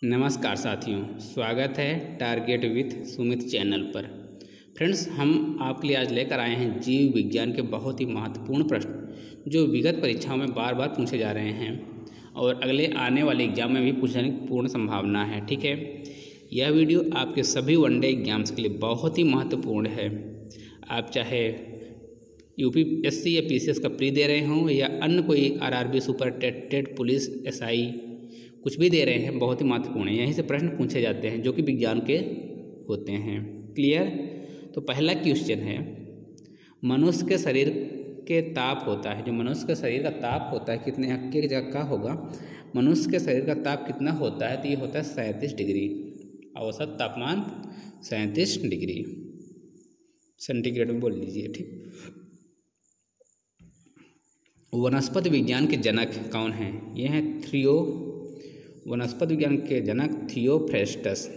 नमस्कार साथियों, स्वागत है टारगेट विथ सुमित चैनल पर। फ्रेंड्स, हम आपके लिए आज लेकर आए हैं जीव विज्ञान के बहुत ही महत्वपूर्ण प्रश्न जो विगत परीक्षाओं में बार बार पूछे जा रहे हैं और अगले आने वाले एग्जाम में भी पूछने की पूर्ण संभावना है। ठीक है, यह वीडियो आपके सभी वनडे एग्जाम्स के लिए बहुत ही महत्वपूर्ण है। आप चाहे यूपीएससी या पीसीएस का प्री दे रहे हों या अन्य कोई RRB, super TET, police, SI कुछ भी दे रहे हैं, बहुत ही महत्वपूर्ण है। यहीं से प्रश्न पूछे जाते हैं जो कि विज्ञान के होते हैं। क्लियर? तो पहला क्वेश्चन है, मनुष्य के शरीर के ताप होता है, जो मनुष्य के शरीर का ताप होता है कितने के जगह का होगा? मनुष्य के शरीर का ताप कितना होता है? तो ये होता है 37 डिग्री। औसत तापमान 37 डिग्री सेंटीग्रेड में बोल लीजिए। ठीक। वनस्पति विज्ञान के जनक कौन हैं? ये हैं वनस्पति विज्ञान के जनक थियोफ्रेस्टस।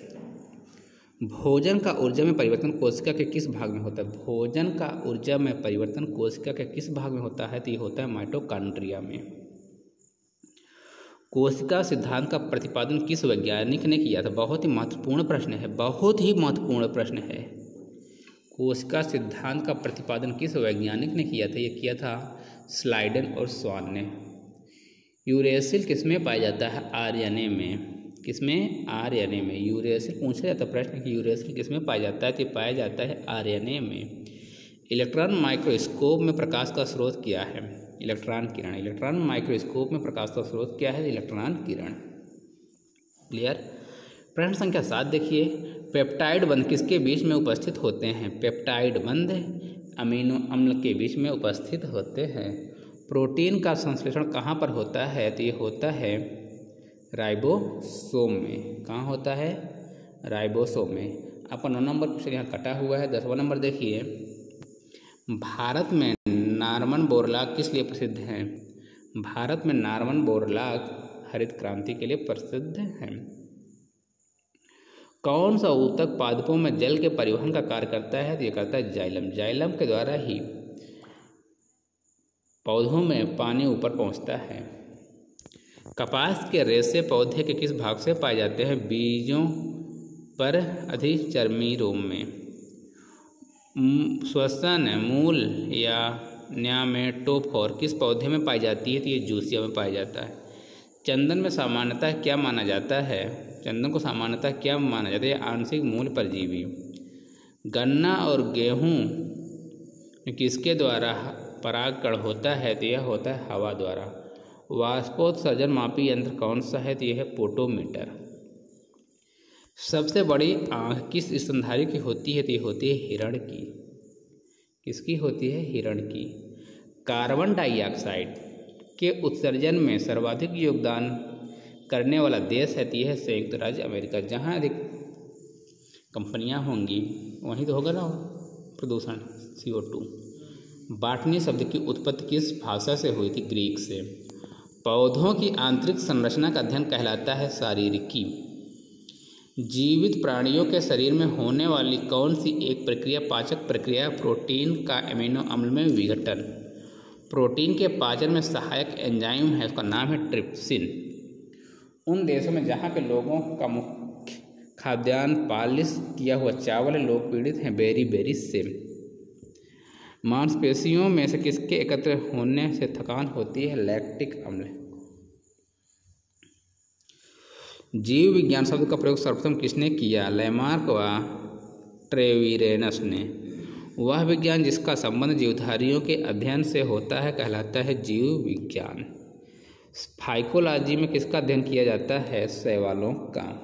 भोजन का ऊर्जा में परिवर्तन कोशिका के किस भाग में होता है? भोजन का ऊर्जा में परिवर्तन कोशिका के किस भाग में होता है? तो ये होता है माइटोकॉन्ड्रिया में। कोशिका सिद्धांत का प्रतिपादन किस वैज्ञानिक ने किया था? बहुत ही महत्वपूर्ण प्रश्न है, बहुत ही महत्वपूर्ण प्रश्न है। कोशिका सिद्धांत का प्रतिपादन किस वैज्ञानिक ने किया था? ये किया था स्लाइडन और स्वान ने। यूरेसिल किसमें पाया जाता है? आरएनए में। किसमें? आरएनए में। यूरेसिल पूछा जाता है प्रश्न कि यूरेसिल किसमें पाया जाता है? तो पाया जाता है आरएनए में। इलेक्ट्रॉन माइक्रोस्कोप में प्रकाश का स्रोत क्या है? इलेक्ट्रॉन किरण। इलेक्ट्रॉन माइक्रोस्कोप में प्रकाश का स्रोत क्या है? इलेक्ट्रॉन किरण। क्लियर? प्रश्न संख्या 7 देखिए, पेप्टाइड बंध किसके बीच में उपस्थित होते हैं? पेप्टाइड बंध अमीनो अम्ल के बीच में उपस्थित होते हैं। प्रोटीन का संश्लेषण कहाँ पर होता है? तो ये होता है राइबोसोम में। कहाँ होता है? राइबोसोम में। आपका 9 नंबर क्वेश्चन यहाँ कटा हुआ है। 10वां नंबर देखिए, भारत में नॉर्मन बोरलॉग किस लिए प्रसिद्ध हैं? भारत में नॉर्मन बोरलॉग हरित क्रांति के लिए प्रसिद्ध हैं। कौन सा ऊतक पादपों में जल के परिवहन का कार्य करता है? तो ये करता है जाइलम। जाइलम के द्वारा ही पौधों में पानी ऊपर पहुंचता है। कपास के रेशे पौधे के किस भाग से पाए जाते हैं? बीजों पर अधिचर्मी रोम में। श्वसन मूल या न्यामेटोफोर किस पौधे में पाई जाती है? तो ये जूसिया में पाया जाता है। चंदन में सामान्यतः क्या माना जाता है? चंदन को सामान्यतः क्या माना जाता है? आंशिक मूल परजीवी। गन्ना और गेहूँ किसके द्वारा परागकण होता है? तो यह होता है हवा द्वारा। वाष्पोत्सर्जन मापी यंत्र कौन सा है? तो यह है पोटोमीटर। सबसे बड़ी आँख किस स्तनधारी की होती है? तो ये होती है हिरण की। किसकी होती है? हिरण की। कार्बन डाइऑक्साइड के उत्सर्जन में सर्वाधिक योगदान करने वाला देश है तो यह है संयुक्त राज्य अमेरिका। जहाँ अधिक कंपनियाँ होंगी वहीं तो होगा ना प्रदूषण, CO2। बॉटनी शब्द की उत्पत्ति किस भाषा से हुई थी? ग्रीक से। पौधों की आंतरिक संरचना का अध्ययन कहलाता है शारीरिकी। जीवित प्राणियों के शरीर में होने वाली कौन सी एक प्रक्रिया पाचक प्रक्रिया? प्रोटीन का एमिनो अम्ल में विघटन। प्रोटीन के पाचन में सहायक एंजाइम है, उसका नाम है ट्रिप्सिन। उन देशों में जहाँ के लोगों का मुख्य खाद्यान्न पालिश किया हुआ चावल है, लोग पीड़ित हैं बेरी से। मांसपेशियों में से किसके एकत्र होने से थकान होती है? लैक्टिक अम्ल। जीव विज्ञान शब्द का प्रयोग सर्वप्रथम किसने किया? लैमार्क व ट्रेविरेनस ने। वह विज्ञान जिसका संबंध जीवधारियों के अध्ययन से होता है कहलाता है जीव विज्ञान। फाइकोलॉजी में किसका अध्ययन किया जाता है? शैवालों का।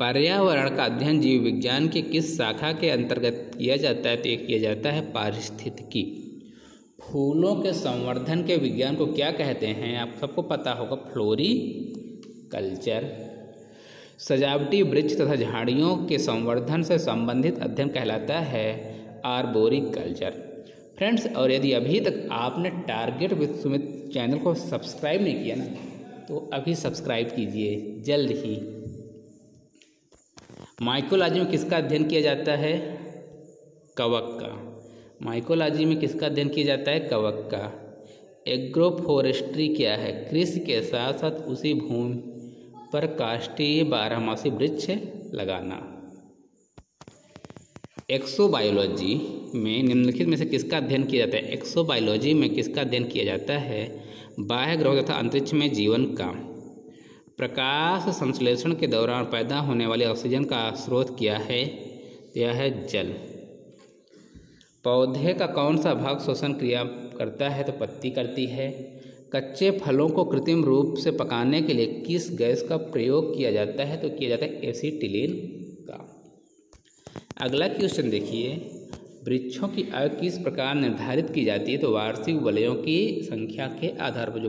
पर्यावरण का अध्ययन जीव विज्ञान की किस शाखा के अंतर्गत किया जाता है? तो किया जाता है पारिस्थितिकी। फूलों के संवर्धन के विज्ञान को क्या कहते हैं? आप सबको पता होगा, फ्लोरिकल्चर। सजावटी वृक्ष तथा झाड़ियों के संवर्धन से संबंधित अध्ययन कहलाता है आर्बोरिकल्चर। फ्रेंड्स, और यदि अभी तक आपने टारगेट विद सुमित चैनल को सब्सक्राइब नहीं किया ना तो अभी सब्सक्राइब कीजिए जल्द ही। माइकोलॉजी में किसका अध्ययन किया जाता है? कवक का। माइकोलॉजी में किसका अध्ययन किया जाता है? कवक का। एग्रोफोरेस्ट्री क्या है? कृषि के साथ साथ उसी भूमि पर काष्ठीय बारहमासी वृक्ष लगाना। एक्सोबायोलॉजी में निम्नलिखित में से किसका अध्ययन किया जाता है? एक्सोबायोलॉजी में किसका अध्ययन किया जाता है? बाह्य ग्रहों तथा अंतरिक्ष में जीवन का। प्रकाश संश्लेषण के दौरान पैदा होने वाले ऑक्सीजन का स्रोत क्या है? यह है जल। पौधे का कौन सा भाग श्वसन क्रिया करता है? तो पत्ती करती है। कच्चे फलों को कृत्रिम रूप से पकाने के लिए किस गैस का प्रयोग किया जाता है? तो किया जाता है एसिटिलीन का। अगला क्वेश्चन देखिए, वृक्षों की आयु किस प्रकार निर्धारित की जाती है? तो वार्षिक वलयों की संख्या के आधार पर, जो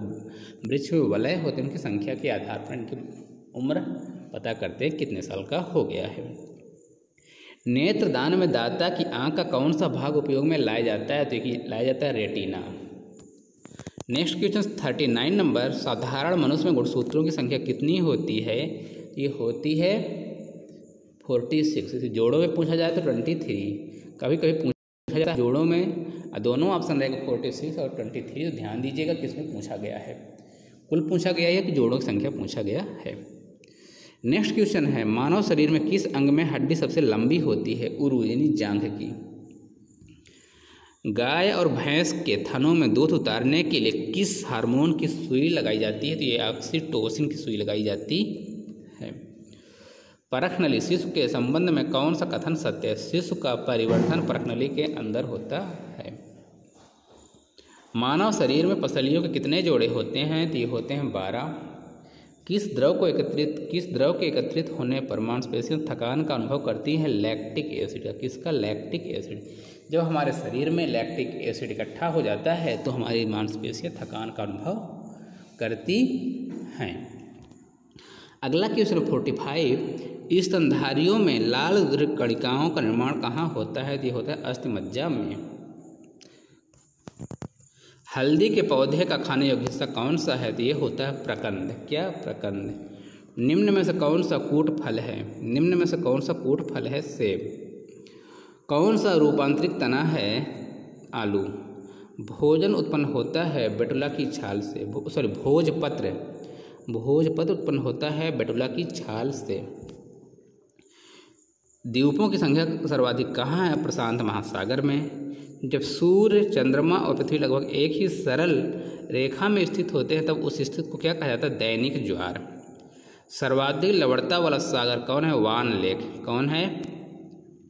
वृक्ष वलय होते हैं उनकी संख्या के आधार पर इनकी उम्र पता करते हैं कितने साल का हो गया है। नेत्रदान में दाता की आंख का कौन सा भाग उपयोग में लाया जाता है? तो लाया जाता है रेटिना। नेक्स्ट क्वेश्चन 39 नंबर, साधारण मनुष्य में गुणसूत्रों की संख्या कितनी होती है? ये होती है 46। जोड़ों में पूछा जाए तो 23, कभी कभी पूछा जाता है जोड़ों में, दोनों ऑप्शन रहेगा 46 और 23। तो ध्यान दीजिएगा किसमें पूछा गया है, कुल पूछा गया है कि जोड़ों की संख्या पूछा गया है। नेक्स्ट क्वेश्चन है, मानव शरीर में किस अंग में हड्डी सबसे लंबी होती है? उरु यानी जांघ की। गाय और भैंस के थनों में दूध उतारने के लिए किस हार्मोन की सुई लगाई जाती है? तो ये ऑक्सीटोसिन की सुई लगाई जाती है। परखनली शिशु के संबंध में कौन सा कथन सत्य है? शिशु का परिवर्तन परखनली के अंदर होता है। मानव शरीर में पसलियों के कितने जोड़े होते हैं? तो ये होते हैं 12। किस द्रव के एकत्रित होने पर मांसपेशियां थकान का अनुभव करती हैं? लैक्टिक एसिड का। किसका? Lactic acid. जब हमारे शरीर में लैक्टिक एसिड इकट्ठा हो जाता है तो हमारी मांसपेशियां थकान का अनुभव करती हैं। अगला क्वेश्चन 45, स्तनधारियों में लाल कणिकाओं का निर्माण कहाँ होता है? ये होता है अस्थिमज्जा में। हल्दी के पौधे का खाने योग्य हिस्सा कौन सा है? तो ये होता है प्रकंद। क्या? प्रकंद। निम्न में से कौन सा कूट फल है? निम्न में से कौन सा कूट फल है? सेब। कौन सा रूपांतरित तना है? आलू। भोजन उत्पन्न होता है बेटुला की छाल से, भोजपत्र उत्पन्न होता है बेटुला की छाल से। द्वीपों की संख्या सर्वाधिक कहाँ है? प्रशांत महासागर में। जब सूर्य, चंद्रमा और पृथ्वी लगभग एक ही सरल रेखा में स्थित होते हैं तब उस स्थिति को क्या कहा जाता है? दैनिक ज्वार। सर्वाधिक लवणता वाला सागर कौन है? वान लेक। कौन है?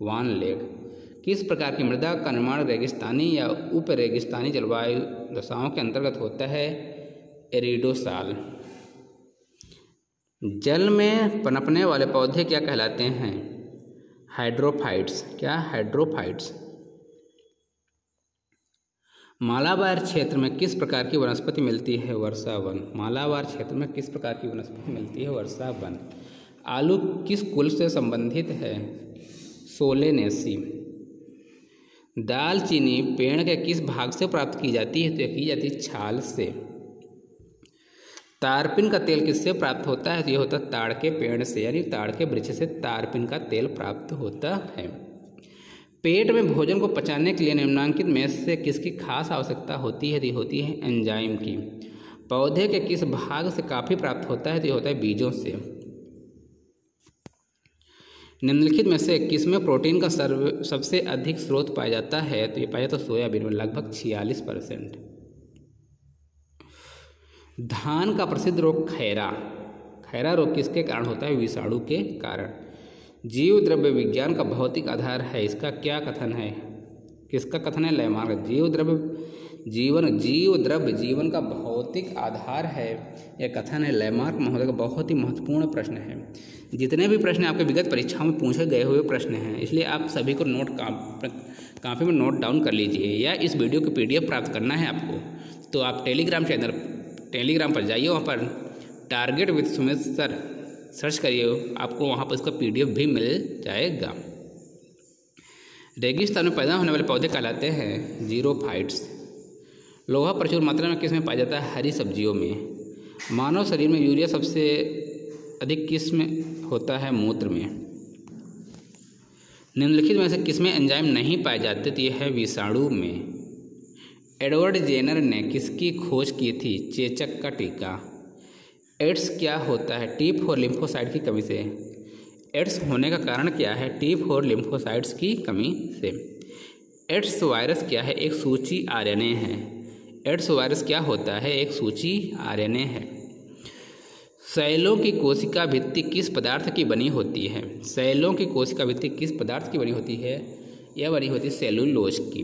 वान लेक। किस प्रकार की मृदा का निर्माण रेगिस्तानी या उप रेगिस्तानी जलवायु दशाओं के अंतर्गत होता है? एरिडोसाल। जल में पनपने वाले पौधे क्या कहलाते हैं? हाइड्रोफाइट्स। क्या? हाइड्रोफाइट्स। मालाबार क्षेत्र में किस प्रकार की वनस्पति मिलती है? वर्षावन। मालाबार क्षेत्र में किस प्रकार की वनस्पति मिलती है? वर्षावन। आलू किस कुल से संबंधित है? सोलेनेसी। दालचीनी पेड़ के किस भाग से प्राप्त की जाती है? तो की जाती है छाल से। तारपिन का तेल किससे प्राप्त होता है? तो ये होता है ताड़ के पेड़ से, यानी ताड़ के वृक्ष से तारपिन का तेल प्राप्त होता है। पेट में भोजन को पचाने के लिए निम्नांकित में से किसकी खास आवश्यकता होती है? तो होती है एंजाइम की। पौधे के किस भाग से काफी प्राप्त होता है? तो ये होता है बीजों से। निम्नलिखित में से किसमें प्रोटीन का सबसे अधिक स्रोत पाया जाता है? तो ये पाया जाता है सोयाबीन में, लगभग 46%। धान का प्रसिद्ध रोग खैरा रोग किसके कारण होता है? विषाणु के कारण। जीव द्रव्य विज्ञान का भौतिक आधार है, इसका क्या कथन है? किसका कथन है? लैमार्क। जीव द्रव्य जीवन का भौतिक आधार है, यह कथन है लैमार्क महोदय का। बहुत ही महत्वपूर्ण प्रश्न है। जितने भी प्रश्न आपके विगत परीक्षाओं में पूछे गए हुए प्रश्न हैं, इसलिए आप सभी को कापी में नोट डाउन कर लीजिए, या इस वीडियो की PDF प्राप्त करना है आपको तो आप टेलीग्राम पर जाइए, वहाँ पर target with Sumit sir search करिए, आपको वहाँ पर इसका PDF भी मिल जाएगा। रेगिस्तान में पैदा होने वाले पौधे कहलाते हैं जीरोफाइट्स। लोहा प्रचुर मात्रा में किस में पाया जाता है? हरी सब्जियों में। मानव शरीर में यूरिया सबसे अधिक किस में होता है? मूत्र में। निम्नलिखित में से किसमें एंजाइम नहीं पाए जाते? तो यह है विषाणु में। एडवर्ड जेनर ने किसकी खोज की थी? चेचक का टीका। एड्स क्या होता है? T4 लिम्फोसाइट की कमी से। एड्स होने का कारण क्या है? T4 लिम्फोसाइट्स की कमी से। एड्स वायरस क्या है? एक सूची आरएनए है। एड्स वायरस क्या होता है? एक सूची आरएनए है। सेलों की कोशिका भित्ति किस पदार्थ की बनी होती है? सेलों की कोशिका भित्ति किस पदार्थ की बनी होती है? यह बनी होती है सेलुलोज की।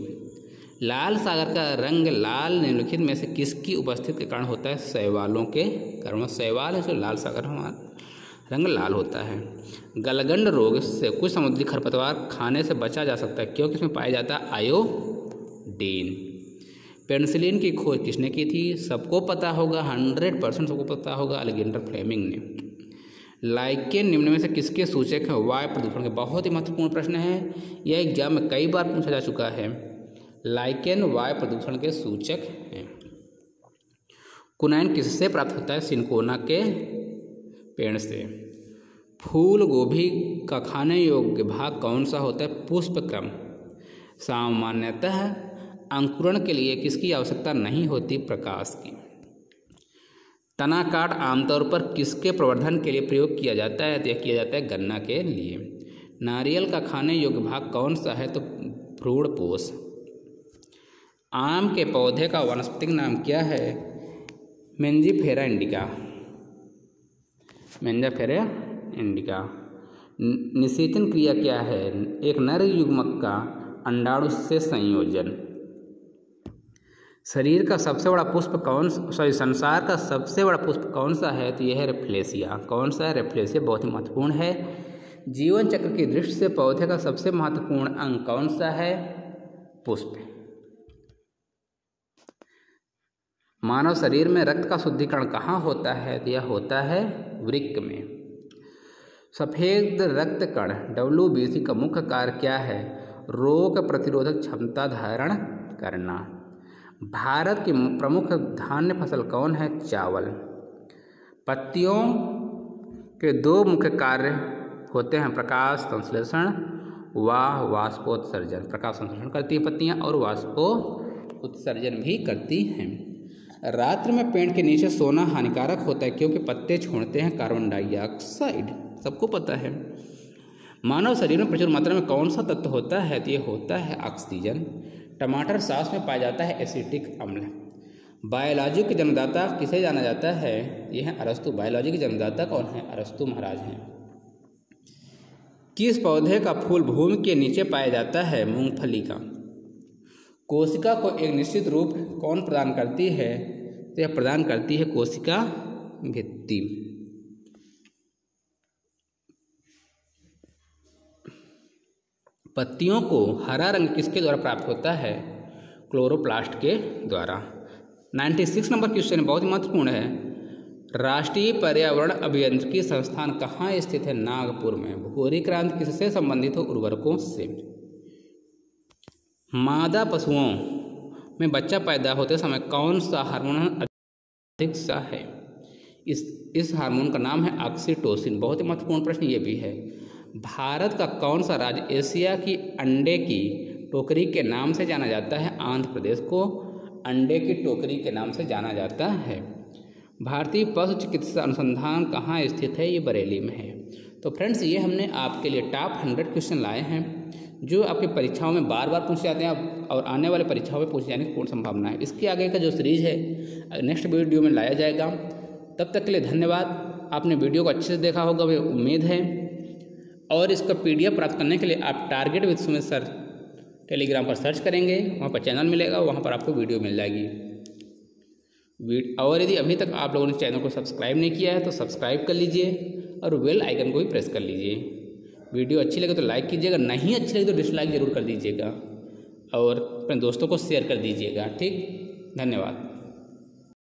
लाल सागर का रंग लाल निम्नलिखित में से किसकी उपस्थिति के कारण होता है? शैवालों के कारण। शैवाल है जो लाल सागर हमारा रंग लाल होता है। गलगंड रोग से कुछ समुद्री खरपतवार खाने से बचा जा सकता है क्योंकि इसमें पाया जाता है आयोडीन। पेनिसिलिन की खोज किसने की थी? सबको पता होगा, 100% सबको पता होगा, अलेक्जेंडर फ्लेमिंग ने। लाइकेन निम्न में से किसके सूचक है? वायु प्रदूषण के। बहुत ही महत्वपूर्ण प्रश्न है, यह एग्जाम में कई बार पूछा जा चुका है। लाइकेन वायु प्रदूषण के सूचक हैं। कुनैन किससे प्राप्त होता है? सिनकोना के पेड़ से। फूल गोभी का खाने योग्य भाग कौन सा होता है? पुष्प क्रम। सामान्यतः अंकुरण के लिए किसकी आवश्यकता नहीं होती? प्रकाश की। तना काट आमतौर पर किसके प्रवर्धन के लिए प्रयोग किया जाता है? तो यह किया जाता है गन्ना के लिए। नारियल का खाने योग्य भाग कौन सा है? तो भ्रूणपोष। आम के पौधे का वानस्पतिक नाम क्या है? मेंजिफेरा इंडिका। मेंजिफेरा इंडिका। निषेचन क्रिया क्या है? एक नर युग्मक का अंडाणु से संयोजन। शरीर का सबसे बड़ा पुष्प संसार का सबसे बड़ा पुष्प कौन सा है? तो यह है रेफ्लेसिया। कौन सा है? रेफ्लेसिया। बहुत ही महत्वपूर्ण है। जीवन चक्र की दृष्टि से पौधे का सबसे महत्वपूर्ण अंग कौन सा है? पुष्प। मानव शरीर में रक्त का शुद्धिकरण कहाँ होता है? तो यह होता है वृक्क में। सफेद रक्त कण WBC का मुख्य कार्य क्या है? रोग प्रतिरोधक क्षमता धारण करना। भारत की प्रमुख धान्य फसल कौन है? चावल। पत्तियों के दो मुख्य कार्य होते हैं, प्रकाश संश्लेषण व वाष्पोत्सर्जन। प्रकाश संश्लेषण करती हैं पत्तियां और वाष्पोत्सर्जन भी करती हैं। रात्रि में पेड़ के नीचे सोना हानिकारक होता है क्योंकि पत्ते छोड़ते हैं कार्बन डाइऑक्साइड। सबको पता है। मानव शरीर में प्रचुर मात्रा में कौन सा तत्व होता है? तो ये होता है ऑक्सीजन। टमाटर सॉस में पाया जाता है एसिटिक अम्ल। बायोलॉजी के जन्मदाता किसे जाना जाता है? यह है अरस्तु। बायोलॉजी के जन्मदाता कौन है? अरस्तु महाराज हैं। किस पौधे का फूल भूमि के नीचे पाया जाता है? मूंगफली का। कोशिका को एक निश्चित रूप कौन प्रदान करती है? तो यह प्रदान करती है कोशिका भित्ति। पत्तियों को हरा रंग किसके द्वारा प्राप्त होता है? क्लोरोप्लास्ट के द्वारा। 96 नंबर क्वेश्चन बहुत ही महत्वपूर्ण है। राष्ट्रीय पर्यावरण अभियांत्रिकी संस्थान कहाँ स्थित है? नागपुर में। भूरी क्रांति किससे संबंधित हो? उर्वरकों से। मादा पशुओं में बच्चा पैदा होते समय कौन सा हार्मोन अधिक सा है? इस हार्मोन का नाम है ऑक्सीटोसिन। बहुत ही महत्वपूर्ण प्रश्न ये भी है। भारत का कौन सा राज्य एशिया की अंडे की टोकरी के नाम से जाना जाता है? आंध्र प्रदेश को अंडे की टोकरी के नाम से जाना जाता है। भारतीय पशु चिकित्सा अनुसंधान कहाँ स्थित है? ये बरेली में है। तो फ्रेंड्स, ये हमने आपके लिए टॉप 100 क्वेश्चन लाए हैं जो आपकी परीक्षाओं में बार बार पूछे जाते हैं और आने वाले परीक्षाओं में पूछे जाने की पूर्ण संभावना है। इसके आगे का जो सीरीज है नेक्स्ट वीडियो में लाया जाएगा। तब तक के लिए धन्यवाद। आपने वीडियो को अच्छे से देखा होगा, मुझे उम्मीद है। और इसका PDF प्राप्त करने के लिए आप target with Sumit sir Telegram पर सर्च करेंगे, वहाँ पर चैनल मिलेगा, वहाँ पर आपको वीडियो मिल जाएगी। और यदि अभी तक आप लोगों ने चैनल को सब्सक्राइब नहीं किया है तो सब्सक्राइब कर लीजिए और बेल आइकन को भी प्रेस कर लीजिए। वीडियो अच्छी लगे तो लाइक कीजिएगा, नहीं अच्छी लगे तो डिसलाइक ज़रूर कर दीजिएगा और अपने दोस्तों को शेयर कर दीजिएगा। ठीक, धन्यवाद।